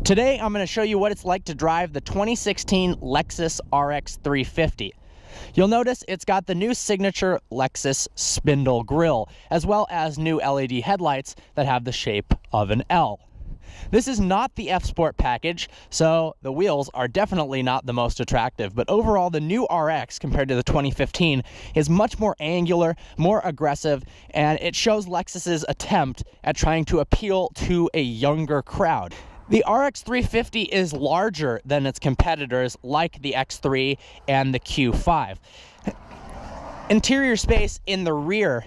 Today, I'm going to show you what it's like to drive the 2016 Lexus RX350. You'll notice it's got the new signature Lexus spindle grille, as well as new LED headlights that have the shape of an L. This is not the F Sport package, so the wheels are definitely not the most attractive, but overall the new RX compared to the 2015 is much more angular, more aggressive, and it shows Lexus's attempt at trying to appeal to a younger crowd. The RX350 is larger than its competitors like the X3 and the Q5. Interior space in the rear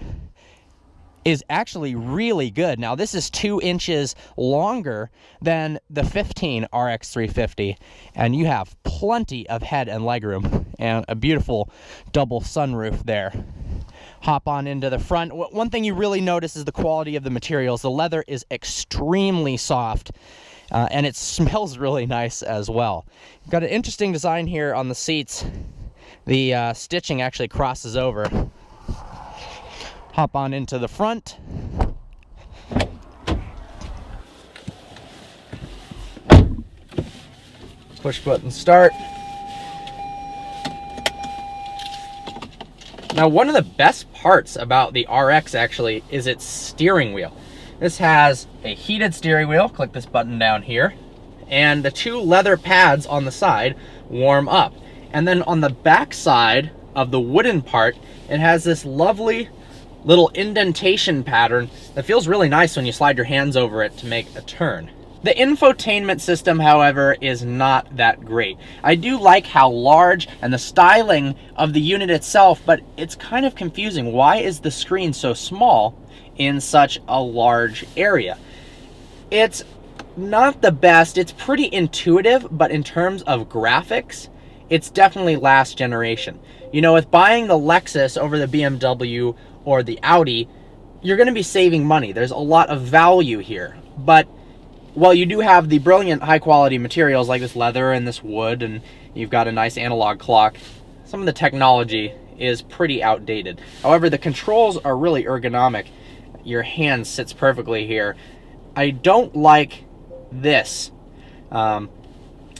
is actually really good. Now this is 2 inches longer than the 15 RX350, and you have plenty of head and legroom and a beautiful double sunroof there. Hop on into the front. One thing you really notice is the quality of the materials. The leather is extremely soft. And it smells really nice as well. Got an interesting design here on the seats. The stitching actually crosses over. Hop on into the front. Push button start. Now, one of the best parts about the RX actually is its steering wheel. This has a heated steering wheel, click this button down here, and the 2 leather pads on the side warm up. And then on the back side of the wooden part, it has this lovely little indentation pattern that feels really nice when you slide your hands over it to make a turn. The infotainment system, however, is not that great. I do like how large and the styling of the unit itself, but it's kind of confusing. Why is the screen so small in such a large area? It's not the best. It's pretty intuitive, but in terms of graphics, it's definitely last generation. You know, with buying the Lexus over the BMW or the Audi, you're going to be saving money. There's a lot of value here. But while you do have the brilliant high quality materials like this leather and this wood, and you've got a nice analog clock, some of the technology is pretty outdated. However, the controls are really ergonomic. Your hand sits perfectly here. I don't like this. The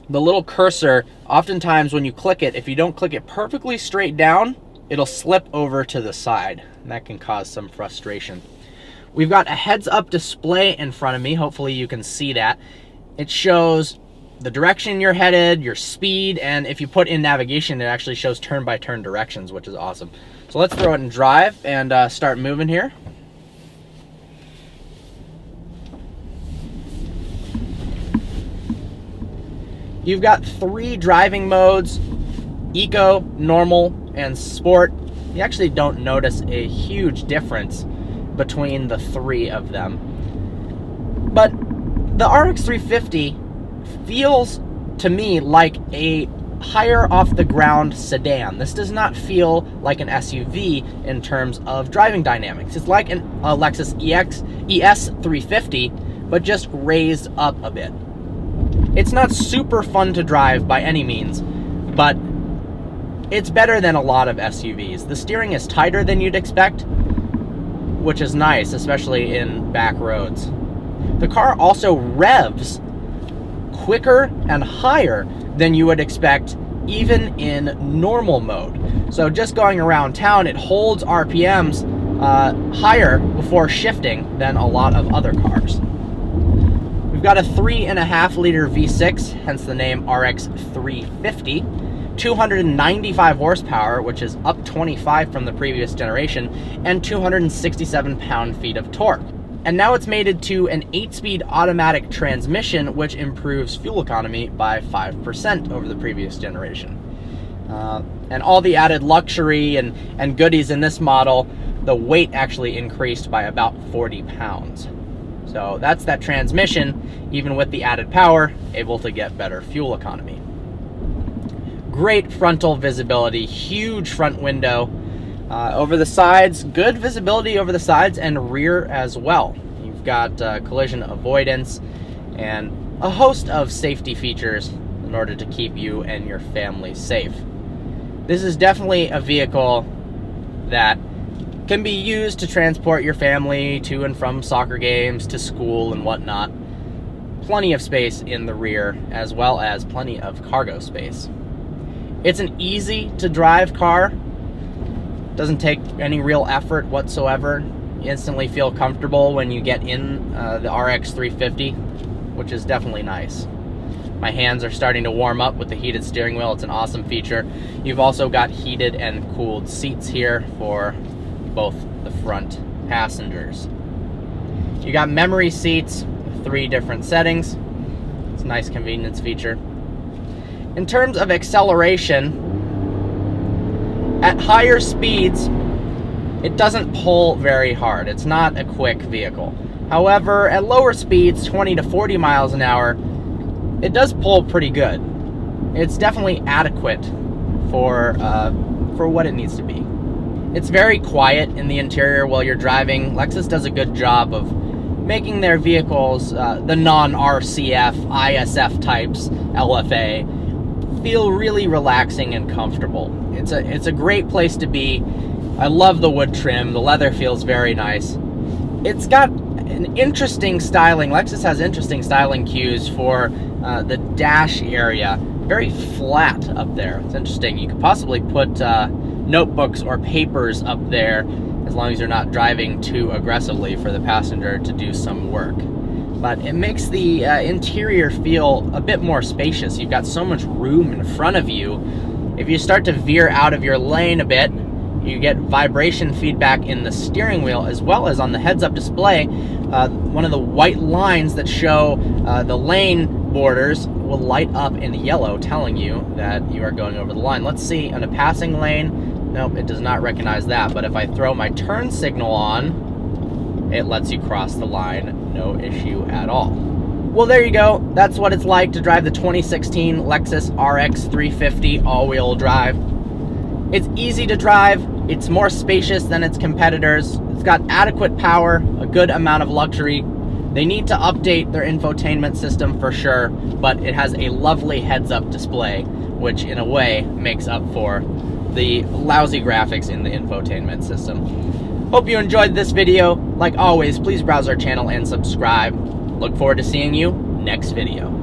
little cursor, oftentimes when you click it, if you don't click it perfectly straight down, it'll slip over to the side, and that can cause some frustration. We've got a heads-up display in front of me. Hopefully you can see that. It shows the direction you're headed, your speed, and if you put in navigation, it actually shows turn-by-turn directions, which is awesome. So let's throw it in drive and start moving here. You've got 3 driving modes: Eco, Normal, and Sport. You actually don't notice a huge difference between the 3 of them. But the RX350 feels to me like a higher off the ground sedan. This does not feel like an SUV in terms of driving dynamics. It's like a Lexus ES350, but just raised up a bit. It's not super fun to drive by any means, but it's better than a lot of SUVs. The steering is tighter than you'd expect, which is nice, especially in back roads. The car also revs quicker and higher than you would expect even in normal mode. So just going around town, it holds RPMs higher before shifting than a lot of other cars. We've got a 3.5 liter V6, hence the name RX350, 295 horsepower, which is up 25 from the previous generation, and 267 pound-feet of torque. And now it's mated to an 8-speed automatic transmission, which improves fuel economy by 5% over the previous generation. And all the added luxury and goodies in this model, the weight actually increased by about 40 pounds. So that's that transmission, even with the added power, able to get better fuel economy. Great frontal visibility, huge front window. Over the sides, good visibility over the sides and rear as well. You've got collision avoidance and a host of safety features in order to keep you and your family safe. This is definitely a vehicle that can be used to transport your family to and from soccer games, to school and whatnot. plenty of space in the rear, as well as plenty of cargo space. It's an easy to drive car. Doesn't take any real effort whatsoever. You instantly feel comfortable when you get in the RX350, which is definitely nice. My hands are starting to warm up with the heated steering wheel. It's an awesome feature. You've also got heated and cooled seats here for both the front passengers. You got memory seats, 3 different settings. It's a nice convenience feature. In terms of acceleration, at higher speeds, it doesn't pull very hard. It's not a quick vehicle. However, at lower speeds, 20 to 40 miles an hour, it does pull pretty good. It's definitely adequate for what it needs to be. It's very quiet in the interior while you're driving. Lexus does a good job of making their vehicles, the non-RCF, ISF types, LFA, feel really relaxing and comfortable. It's a great place to be. I love the wood trim. The leather feels very nice. It's got an interesting styling. Lexus has interesting styling cues for the dash area. Very flat up there. It's interesting. You could possibly put notebooks or papers up there as long as you're not driving too aggressively for the passenger to do some work. But it makes the interior feel a bit more spacious. You've got so much room in front of you. If you start to veer out of your lane a bit, you get vibration feedback in the steering wheel as well as on the heads-up display. One of the white lines that show the lane borders will light up in yellow, telling you that you are going over the line. Let's see, on a passing lane, nope, it does not recognize that. But if I throw my turn signal on, it lets you cross the line, no issue at all. Well, there you go. That's what it's like to drive the 2016 Lexus RX350 all-wheel drive. It's easy to drive. It's more spacious than its competitors. It's got adequate power, a good amount of luxury. They need to update their infotainment system for sure, but it has a lovely heads-up display, which in a way makes up for the lousy graphics in the infotainment system. Hope you enjoyed this video. Like always, please browse our channel and subscribe. Look forward to seeing you next video.